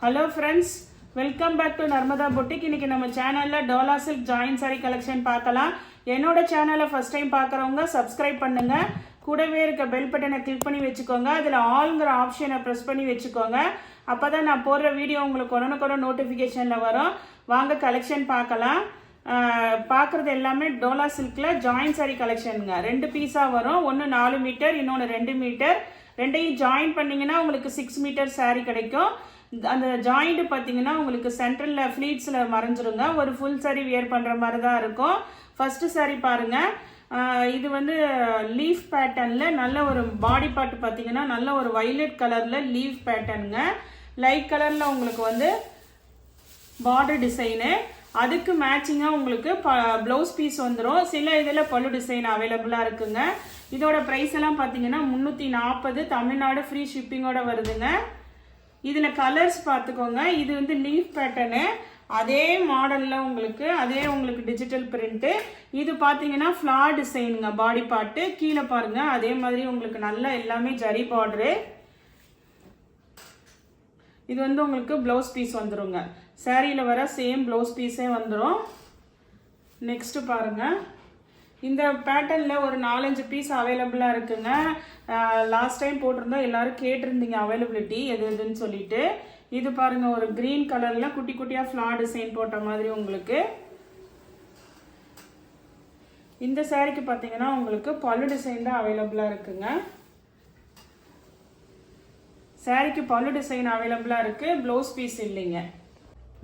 Hello friends, welcome back to Narmada boutique. இன்னைக்கு நம்ம சேனலில் Dola silk join sari collection பார்க்கலாம். என்னோட சேனலை ஃபர்ஸ்ட் டைம் பார்க்குறவங்க சப்ஸ்கிரைப் பண்ணுங்க. கூடவே இருக்க பெல் பட்டனை கிளிக் பண்ணி வச்சுக்கோங்க. அதில் ஆல்ங்கிற ஆப்ஷனை ப்ரெஸ் பண்ணி வச்சுக்கோங்க. அப்போ தான் நான் போடுற வீடியோ உங்களுக்கு உடனுக்குட நோட்டிஃபிகேஷனில் வரும். வாங்க கலெக்ஷன் பார்க்கலாம். பார்க்குறது எல்லாமே டோலா சில்கில் ஜாயின் சாரி கலெக்ஷனுங்க. 2 பீஸாக வரும். ஒன்று 4 மீட்டர், இன்னொன்று 2 மீட்டர். ரெண்டையும் ஜாயின் பண்ணிங்கன்னா உங்களுக்கு 6 மீட்டர் சாரி கிடைக்கும். அந்த ஜாயிண்ட் பார்த்தீங்கன்னா உங்களுக்கு சென்ட்ரலில் ஃப்ளீட்ஸில் மறைஞ்சிருங்க. ஒரு ஃபுல் சாரி வியர் பண்ணுற மாதிரி தான் இருக்கும். ஃபர்ஸ்ட் சாரி பாருங்கள். இது வந்து லீஃப் பேட்டர்னில் நல்ல ஒரு பாடி பார்ட் பார்த்தீங்கன்னா நல்ல ஒரு வைலட் கலரில் லீஃப் பேட்டர்னுங்க. லைட் கலரில் உங்களுக்கு வந்து பார்டர் டிசைனு. அதுக்கு மேட்சிங்காக உங்களுக்கு ப்ளவுஸ் பீஸ் வந்துடும். சில இதில் பல்லு டிசைன் அவைலபிளாக இருக்குங்க. இதோட ப்ரைஸ் எல்லாம் பார்த்தீங்கன்னா 340. தமிழ்நாடு ஃப்ரீ ஷிப்பிங்கோட வருதுங்க. இதில் கலர்ஸ் பார்த்துக்கோங்க. இது வந்து லீஃப் பேட்டர்னு, அதே மாடலில் உங்களுக்கு டிஜிட்டல் பிரிண்ட்டு. இது பார்த்தீங்கன்னா ஃப்ளார் டிசைனுங்க. பாடி பார்ட்டு கீழே பாருங்க. அதே மாதிரி உங்களுக்கு நல்லா எல்லாமே ஜரி பார்டரு. இது வந்து உங்களுக்கு ப்ளவுஸ் பீஸ் வந்துருங்க. சாரியில் வர சேம் ப்ளவுஸ் பீஸே வந்துடும். நெக்ஸ்ட்டு பாருங்கள். இந்த பேட்டர்னில் ஒரு 4-5 பீஸ் அவைலபிளாக இருக்குங்க. லாஸ்ட் டைம் போட்டிருந்தோம், எல்லாரும் கேட்டிருந்தீங்க அவைலபிலிட்டி எது எதுன்னு சொல்லிட்டு. இது பாருங்கள், ஒரு க்ரீன் கலரில் குட்டி குட்டியாக ஃப்ளார் டிசைன் போட்ட மாதிரி உங்களுக்கு. இந்த சாரிக்கு பார்த்தீங்கன்னா உங்களுக்கு பல்லு டிசைன் தான் அவைலபிளாக இருக்குங்க. சாரிக்கு பல்லு டிசைன் அவைலபிளாக இருக்குது, ப்ளவுஸ் பீஸ் இல்லைங்க.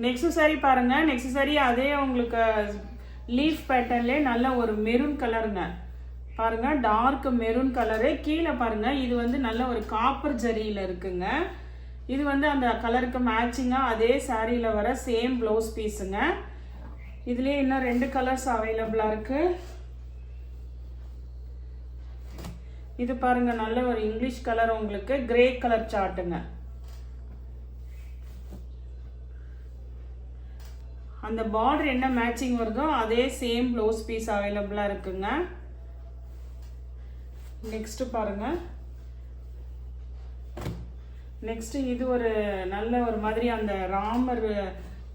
நெக்ஸ்ட் சாரி பாருங்கள். நெக்ஸ்ட் சாரி அதே உங்களுக்கு லீஃப் பேட்டர்ன்லேயே நல்ல ஒரு மெரூன் கலருங்க. பாருங்க, டார்க் மெரூன் கலரு. கீழே பாருங்க, இது வந்து நல்ல ஒரு காப்பர் ஜரியில் இருக்குங்க. இது வந்து அந்த கலருக்கு மேட்சிங்காக அதே சாரியில் வர சேம் ப்ளவுஸ் பீஸுங்க. இதுலேயே இன்னும் 2 கலர்ஸ் அவைலபிளாக இருக்கு. இது பாருங்க, நல்ல ஒரு இங்கிலீஷ் கலர், உங்களுக்கு கிரே கலர் சார்ட்டுங்க. அந்த பார்டர் என்ன மேட்சிங் வருதோ அதே சேம் ப்ளவுஸ் பீஸ் அவைலபிளாக இருக்குங்க. நெக்ஸ்ட் பாருங்க. நெக்ஸ்ட் இது ஒரு நல்ல ஒரு மாதிரி அந்த ராமர்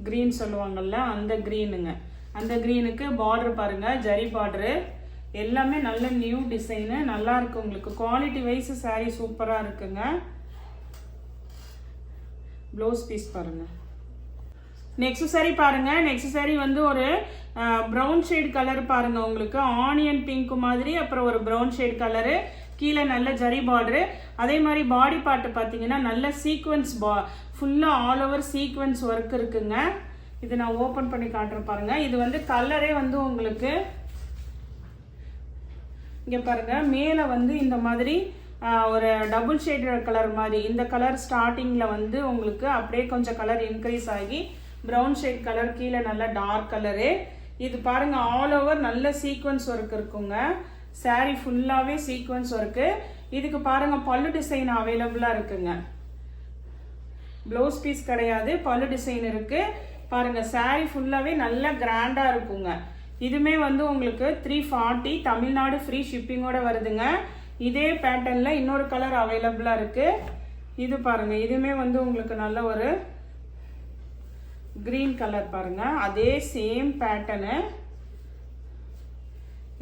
கிரீன் சொல்லுவாங்கல்ல, அந்த கிரீனுங்க. அந்த கிரீனுக்கு பார்டர் பாருங்க, ஜரி பார்டரு. எல்லாமே நல்ல நியூ டிசைனு, நல்லா இருக்கு. உங்களுக்கு குவாலிட்டி வைஸ் சாரி சூப்பராக இருக்குங்க. ப்ளவுஸ் பீஸ் பாருங்க. நெக்ஸ்ட் சாரி பாருங்க. நெக்ஸ்ட் சாரி வந்து ஒரு ப்ரௌன் ஷேட் கலர் பாருங்க. உங்களுக்கு ஆனியன் பிங்க் மாதிரி, அப்புறம் ஒரு ப்ரௌன் ஷேட் கலரு. கீழே நல்ல ஜரி பார்டரு. அதே மாதிரி பாடி பார்ட் பார்த்தீங்கன்னா நல்ல சீக்வன்ஸ் ஃபுல்லாக ஆல் ஓவர் சீக்வன்ஸ் ஒர்க் இருக்குங்க. இது நான் ஓப்பன் பண்ணி காட்டுறேன் பாருங்க. இது வந்து கலரே வந்து உங்களுக்கு இங்கே பாருங்க, மேலே வந்து இந்த மாதிரி ஒரு டபுள் ஷேட் கலர் மாதிரி. இந்த கலர் ஸ்டார்டிங்கில் வந்து உங்களுக்கு அப்படியே கொஞ்சம் கலர் இன்க்ரீஸ் ஆகி ப்ரௌன் ஷேட் கலர், கீழே நல்ல டார்க் கலரு. இது பாருங்க, ஆல் ஓவர் நல்ல சீக்வன்ஸ் ஒர்க் இருக்குங்க. சாரி ஃபுல்லாகவே சீக்வன்ஸ் ஒர்க்கு. இதுக்கு பாருங்க பல்லு டிசைன் அவைலபிளாக இருக்குங்க. ப்ளவுஸ் பீஸ் கிடையாது, பல்லு டிசைன் இருக்கு. பாருங்க, சாரி ஃபுல்லாகவே நல்ல கிராண்டாக இருக்குங்க. இதுமே வந்து உங்களுக்கு 340. தமிழ்நாடு ஃப்ரீ ஷிப்பிங்கோட வருதுங்க. இதே பேட்டர்னில் இன்னொரு கலர் அவைலபிளாக இருக்கு. இது பாருங்க, இதுவுமே வந்து உங்களுக்கு நல்ல ஒரு கிரீன் கலர் பாருங்க, அதே சேம் பேட்டர்னு.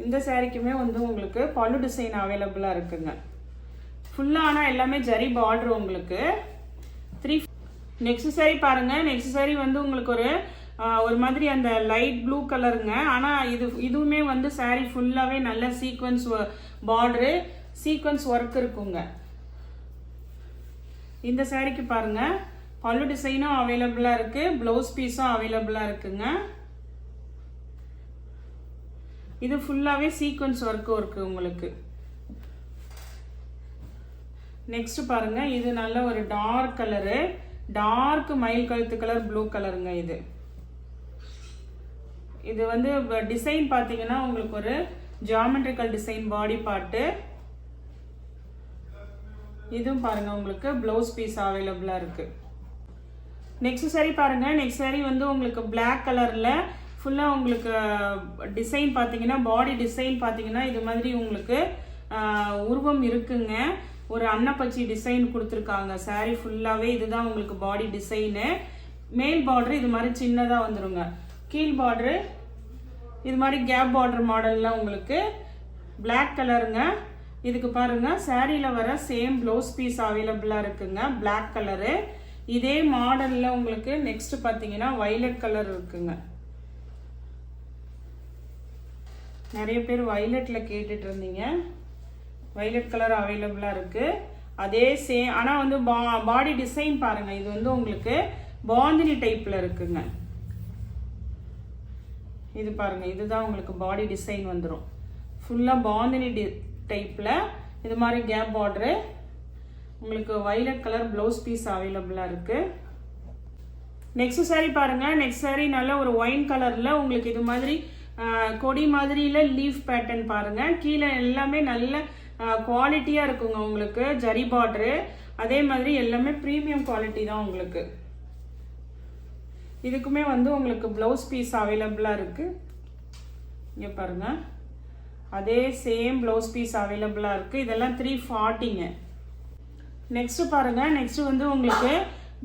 இந்த சாரிக்குமே வந்து உங்களுக்கு பல்லு டிசைன் அவைலபிளாக இருக்குங்க. ஃபுல்லான எல்லாமே ஜரி பார்டர் உங்களுக்கு 3. நெக்ஸ்ட் சாரி பாருங்க. நெக்ஸ்ட் சாரி வந்து உங்களுக்கு ஒரு மாதிரி அந்த லைட் ப்ளூ கலருங்க. ஆனால் இதுவுமே வந்து சாரி ஃபுல்லாகவே நல்ல சீக்வன்ஸ் பார்டரு, சீக்வன்ஸ் ஒர்க் இருக்குங்க. இந்த சாரிக்கு பாருங்க, பல்லு டிசைனும் அவைலபிளாக இருக்கு, ப்ளவுஸ் பீஸும் அவைலபிளாக இருக்குங்க. இது ஃபுல்லாகவே சீக்வன்ஸ் ஒர்க்கும் இருக்கு உங்களுக்கு. நெக்ஸ்ட் பாருங்க, இது நல்ல ஒரு டார்க் கலரு, டார்க் மயில் கழுத்து கலர் ப்ளூ கலருங்க. இது வந்து டிசைன் பார்த்தீங்கன்னா உங்களுக்கு ஒரு ஜியாமெட்ரிக்கல் டிசைன் பாடி பார்ட்டு. இதுவும் பாருங்க, உங்களுக்கு ப்ளவுஸ் பீஸ் அவைலபிளாக இருக்கு. நெக்ஸ்ட் சாரி பாருங்க. நெக்ஸ்ட் சாரி வந்து உங்களுக்கு பிளாக் கலரில் ஃபுல்லாக உங்களுக்கு டிசைன் பார்த்தீங்கன்னா பாடி டிசைன் பார்த்தீங்கன்னா இது மாதிரி உங்களுக்கு உருவம் இருக்குங்க. ஒரு அன்னப்பச்சி டிசைன் கொடுத்துருக்காங்க. saree ஃபுல்லாகவே இதுதான் உங்களுக்கு பாடி டிசைனு. மேல் பார்டர் இது மாதிரி சின்னதாக வந்துருங்க. கீழ் பார்டரு இது மாதிரி கேப் பார்டர் மாடலில் உங்களுக்கு பிளாக் கலருங்க. இதுக்கு பாருங்க சாரியில் வர சேம் ப்ளவுஸ் பீஸ் அவைலபிளாக இருக்குங்க, பிளாக் கலரு. இதே மாடலில் உங்களுக்கு நெக்ஸ்ட் பார்த்தீங்கன்னா வைலட் கலர் இருக்குங்க. நிறைய பேர் வைலட்டில் கேட்டுட்டு இருந்தீங்க. வைலட் கலர் அவைலபிளாக இருக்குது. அதே சேம் ஆனால் வந்து பாடி டிசைன் பாருங்கள். இது வந்து உங்களுக்கு பாந்தினி டைப்பில் இருக்குங்க. இது பாருங்கள், இதுதான் உங்களுக்கு பாடி டிசைன் வந்துடும். ஃபுல்லாக பாந்தினி டைப்பில் இது மாதிரி கேப் பார்டரு. உங்களுக்கு வைலட் கலர் ப்ளவுஸ் பீஸ் அவைலபிளாக இருக்குது. நெக்ஸ்ட் saree பாருங்கள். நெக்ஸ்ட் saree நல்ல ஒரு ஒயின் கலரில் உங்களுக்கு இது மாதிரி கொடி மாதிரியில் லீஃப் பேட்டர்ன் பாருங்கள். கீழே எல்லாமே நல்ல குவாலிட்டியாக இருக்குங்க. உங்களுக்கு ஜரி பார்டரு அதே மாதிரி எல்லாமே ப்ரீமியம் குவாலிட்டி தான் உங்களுக்கு. இதுக்குமே வந்து உங்களுக்கு ப்ளவுஸ் பீஸ் அவைலபிளாக இருக்குது. இங்கே பாருங்கள், அதே சேம் ப்ளவுஸ் பீஸ் அவைலபிளாக இருக்குது. இதெல்லாம் 340ங்க. நெக்ஸ்ட் பாருங்கள். நெக்ஸ்ட் வந்து உங்களுக்கு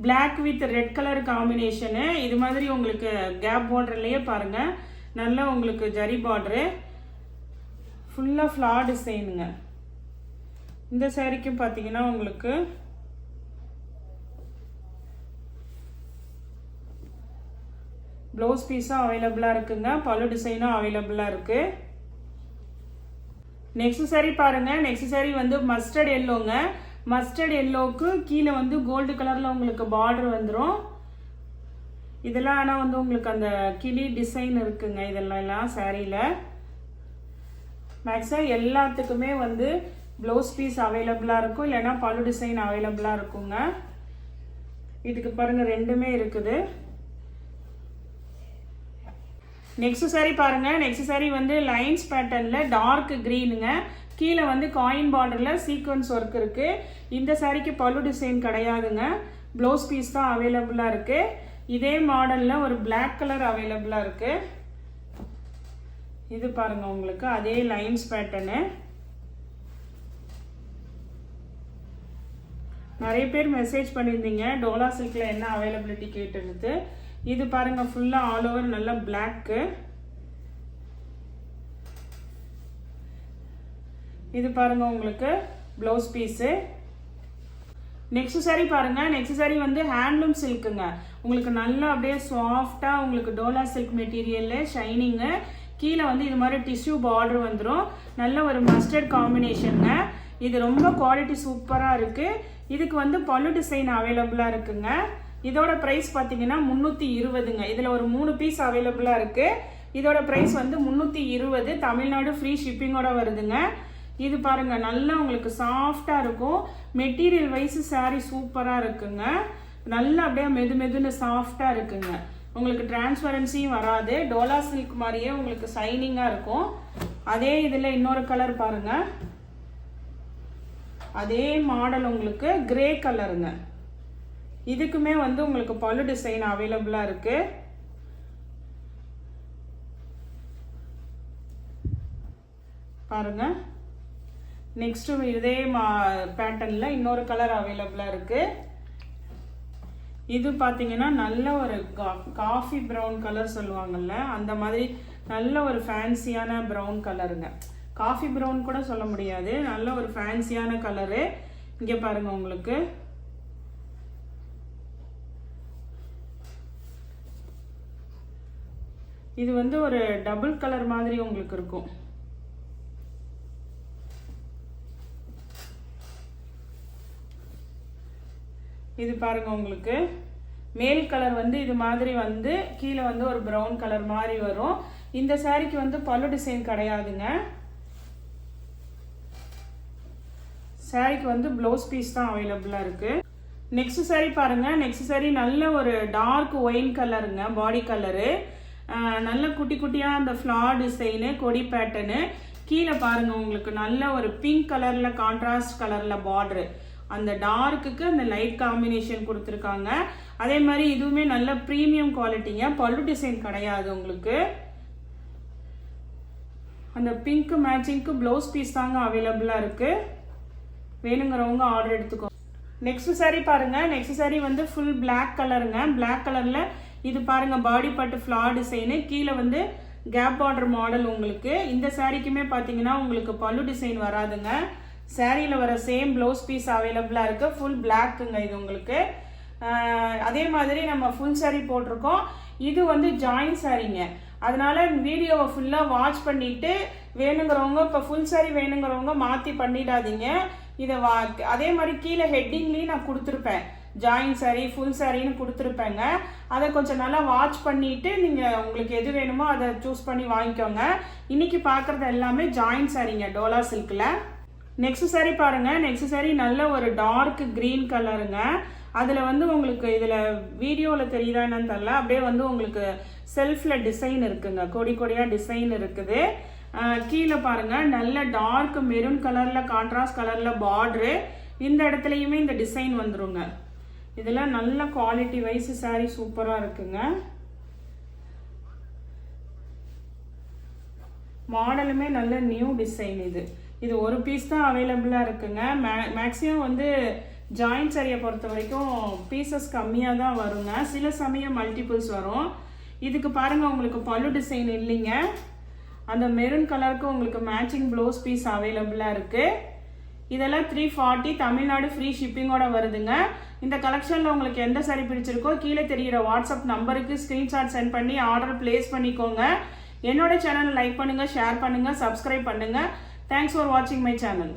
black with red colour combination. இது மாதிரி உங்களுக்கு கேப் பார்டர்லேயே பாருங்கள் நல்ல உங்களுக்கு ஜரி பார்டரு ஃபுல்லாக ஃப்ளார் டிசைனுங்க. இந்த சாரிக்கும் பார்த்தீங்கன்னா உங்களுக்கு ப்ளவுஸ் பீஸும் அவைலபிளாக இருக்குங்க, பல்லு டிசைனும் அவைலபிளாக இருக்குது. நெக்ஸ்ட் saree பாருங்கள். நெக்ஸ்ட் saree வந்து மஸ்டர்ட் எல்லோங்க. மஸ்டர்ட் எல்லோவுக்கு கீழே வந்து கோல்டு கலரில் உங்களுக்கு பார்டர் வந்துடும். இதெல்லாம் ஆனால் வந்து உங்களுக்கு அந்த கிளி டிசைன் இருக்குங்க. இதெல்லாம் சாரியில் மேக்ஸிமம் எல்லாத்துக்குமே வந்து ப்ளவுஸ் பீஸ் அவைலபிளாக இருக்கும், இல்லைன்னா பல்லு டிசைன் அவைலபிளாக இருக்குங்க. இதுக்கு பாருங்கள் ரெண்டுமே இருக்குது. நெக்ஸ்ட் saree பாருங்கள். நெக்ஸ்ட் saree வந்து லைன்ஸ் பேட்டர்னில் டார்க் க்ரீனுங்க. கீழே வந்து காயின் பார்டரில் சீக்வன்ஸ் ஒர்க் இருக்குது. இந்த சாரிக்கு பல்லு டிசைன் கிடையாதுங்க, ப்ளவுஸ் பீஸ் தான் அவைலபிளாக இருக்குது. இதே மாடலில் ஒரு பிளாக் கலர் அவைலபிளாக இருக்குது. இது பாருங்கள் உங்களுக்கு அதே லைன்ஸ் பேட்டர்னு. நிறைய பேர் மெசேஜ் பண்ணியிருந்தீங்க டோலா சில்கில் என்ன அவைலபிலிட்டி கேட்டுருது. இது பாருங்கள் ஃபுல்லாக ஆல் ஓவர் நல்லா பிளாக்கு. இது பாருங்கள் உங்களுக்கு ப்ளவுஸ் பீஸு. நெக்ஸ்ட் saree பாருங்கள். நெக்ஸ்ட் saree வந்து ஹேண்ட்லூம் சில்க்குங்க. உங்களுக்கு நல்லா அப்படியே சாஃப்டாக உங்களுக்கு டோலா சில்க் மெட்டீரியலில் ஷைனிங்கு. கீழே வந்து இது மாதிரி டிஷ்யூ பார்டர் வந்துடும். நல்ல ஒரு மஸ்டர்ட் காம்பினேஷனுங்க. இது ரொம்ப குவாலிட்டி சூப்பராக இருக்குது. இதுக்கு வந்து பல்லு டிசைன் அவைலபிளாக இருக்குங்க. இதோட ப்ரைஸ் பார்த்தீங்கன்னா 320ங்க. இதில் ஒரு 3 பீஸ் அவைலபிளாக இருக்குது. இதோட ப்ரைஸ் வந்து 320. தமிழ்நாடு ஃப்ரீ ஷிப்பிங்கோட வருதுங்க. இது பாருங்கள் நல்லா உங்களுக்கு சாஃப்டாக இருக்கும். மெட்டீரியல் வைஸ் saree சூப்பராக இருக்குங்க. நல்லா அப்படியே மெதுன்னு சாஃப்டாக இருக்குங்க. உங்களுக்கு டிரான்ஸ்பரன்சியும் வராது. டோலா சில்க் மாதிரியே உங்களுக்கு ஷைனிங்காக இருக்கும். அதே இதில் இன்னொரு கலர் பாருங்கள். அதே மாடல் உங்களுக்கு கிரே கலருங்க. இதுக்குமே வந்து உங்களுக்கு பல்லு டிசைன் அவைலபிளாக இருக்குது. பாருங்கள். நெக்ஸ்ட் இதே பேட்டர்னில் இன்னொரு கலர் அவைலபிளாக இருக்குது. இது பார்த்தீங்கன்னா நல்ல ஒரு காஃபி ப்ரௌன் கலர் சொல்லுவாங்கள்ல, அந்த மாதிரி நல்ல ஒரு ஃபேன்சியான ப்ரௌன் கலருங்க. காஃபி ப்ரௌன் கூட சொல்ல முடியாது, நல்ல ஒரு ஃபேன்சியான கலரு. இங்கே பாருங்கள் உங்களுக்கு இது வந்து ஒரு டபுள் கலர் மாதிரி உங்களுக்கு இருக்கும். இது பாருங்க உங்களுக்கு மேல் கலர் வந்து இது மாதிரி வந்து கீழே வந்து ஒரு ப்ரௌன் கலர் மாதிரி வரும். இந்த சாரிக்கு வந்து பல்லு டிசைன் கிடையாதுங்க. சாரிக்கு வந்து ப்ளவுஸ் பீஸ் தான் அவைலபிளா இருக்கு. நெக்ஸ்ட் சாரி பாருங்க. நெக்ஸ்ட் சாரி நல்ல ஒரு டார்க் ஒயின் கலருங்க, பாடி கலரு. நல்ல குட்டி குட்டியா அந்த ஃப்ளார் டிசைனு, கொடி பேட்டர்னு. கீழே பாருங்க உங்களுக்கு நல்ல ஒரு பிங்க் கலர்ல கான்ட்ராஸ்ட் கலர்ல பார்டரு. அந்த டார்க்குக்கு அந்த லைட் காம்பினேஷன் கொடுத்துருக்காங்க. அதே மாதிரி இதுவுமே நல்ல ப்ரீமியம் குவாலிட்டிங்க, பல்லு டிசைன் கிடையாது உங்களுக்கு. அந்த பிங்க் மேட்சிங்க்கு ப்ளவுஸ் பீஸ் தாங்க அவைலபிளா இருக்கு. வேணுங்கிறவங்க ஆர்டர் எடுத்துக்கோ. நெக்ஸ்ட் saree பாருங்க. நெக்ஸ்ட் saree வந்து ஃபுல் Black கலருங்க. Black கலர்ல இது பாருங்க பாடி பட்டு ஃப்ளார் டிசைனு, கீழே வந்து கேப் பார்டர் மாடல். உங்களுக்கு இந்த சாரிக்குமே பார்த்தீங்கன்னா உங்களுக்கு பல்லு டிசைன் வராதுங்க. சாரியில் வர சேம் ப்ளவுஸ் பீஸ் அவைலபிளாக இருக்குது. ஃபுல் பிளாக்குங்க இது உங்களுக்கு. அதே மாதிரி நம்ம ஃபுல் சாரி போட்டிருக்கோம். இது வந்து ஜாயின் சாரிங்க. அதனால வீடியோவை ஃபுல்லாக வாட்ச் பண்ணிட்டு வேணுங்கிறவங்க இப்போ ஃபுல் சாரி வேணுங்கிறவங்க மாற்றி பண்ணிடாதீங்க. இதை அதே மாதிரி கீழே ஹெட்டிங்லேயும் நான் கொடுத்துருப்பேன், ஜாயின் சாரி ஃபுல் சாரின்னு கொடுத்துருப்பேங்க. அதை கொஞ்சம் நல்லா வாட்ச் பண்ணிட்டு நீங்கள் உங்களுக்கு எது வேணுமோ அதை சூஸ் பண்ணி வாங்கிக்கோங்க. இன்னைக்கு பார்க்குறது எல்லாமே ஜாயின் சாரிங்க டோலா சில்கில். நெக்ஸ்ட் சாரி பாருங்க. நெக்ஸ்ட் சாரி நல்ல ஒரு டார்க் கிரீன் கலருங்க. அதில் வந்து உங்களுக்கு இதில் வீடியோவில் தெரியுதா என்னன்னு தெரியல, அப்படியே வந்து உங்களுக்கு செல்ஃபில் டிசைன் இருக்குங்க, கொடி கொடியாக டிசைன் இருக்குது. கீழே பாருங்க நல்ல டார்க் மெரூன் கலரில் கான்ட்ராஸ்ட் கலரில் பார்டரு. இந்த இடத்துலையுமே இந்த டிசைன் வந்துருங்க. இதெல்லாம் நல்ல குவாலிட்டி வைஸ் சாரி சூப்பராக இருக்குங்க. மாடலுமே நல்ல நியூ டிசைன். இது ஒரு பீஸ் தான் அவைலபிளாக இருக்குங்க. மேக்ஸிமம் வந்து ஜாயின் சாரியை பொறுத்த வரைக்கும் பீசஸ் கம்மியாக தான் வருங்க. சில சமயம் மல்டிபிள்ஸ் வரும். இதுக்கு பாருங்கள் உங்களுக்கு பல்லு டிசைன் இல்லைங்க. அந்த மெரூன் கலருக்கு உங்களுக்கு மேட்சிங் ப்ளவுஸ் பீஸ் அவைலபிளாக இருக்குது. இதெல்லாம் 340 தமிழ்நாடு ஃப்ரீ ஷிப்பிங்கோட வருதுங்க. இந்த கலெக்ஷனில் உங்களுக்கு எந்த சாரி பிடிச்சிருக்கோ கீழே தெரிகிற வாட்ஸ்அப் நம்பருக்கு ஸ்க்ரீன்ஷாட் சென்ட் பண்ணி ஆர்டர் பிளேஸ் பண்ணிக்கோங்க. என்னோட சேனல் லைக் பண்ணுங்கள், ஷேர் பண்ணுங்கள், சப்ஸ்கிரைப் பண்ணுங்கள். தேங்க்ஸ் ஃபார் வாட்சிங் மை சேனல்.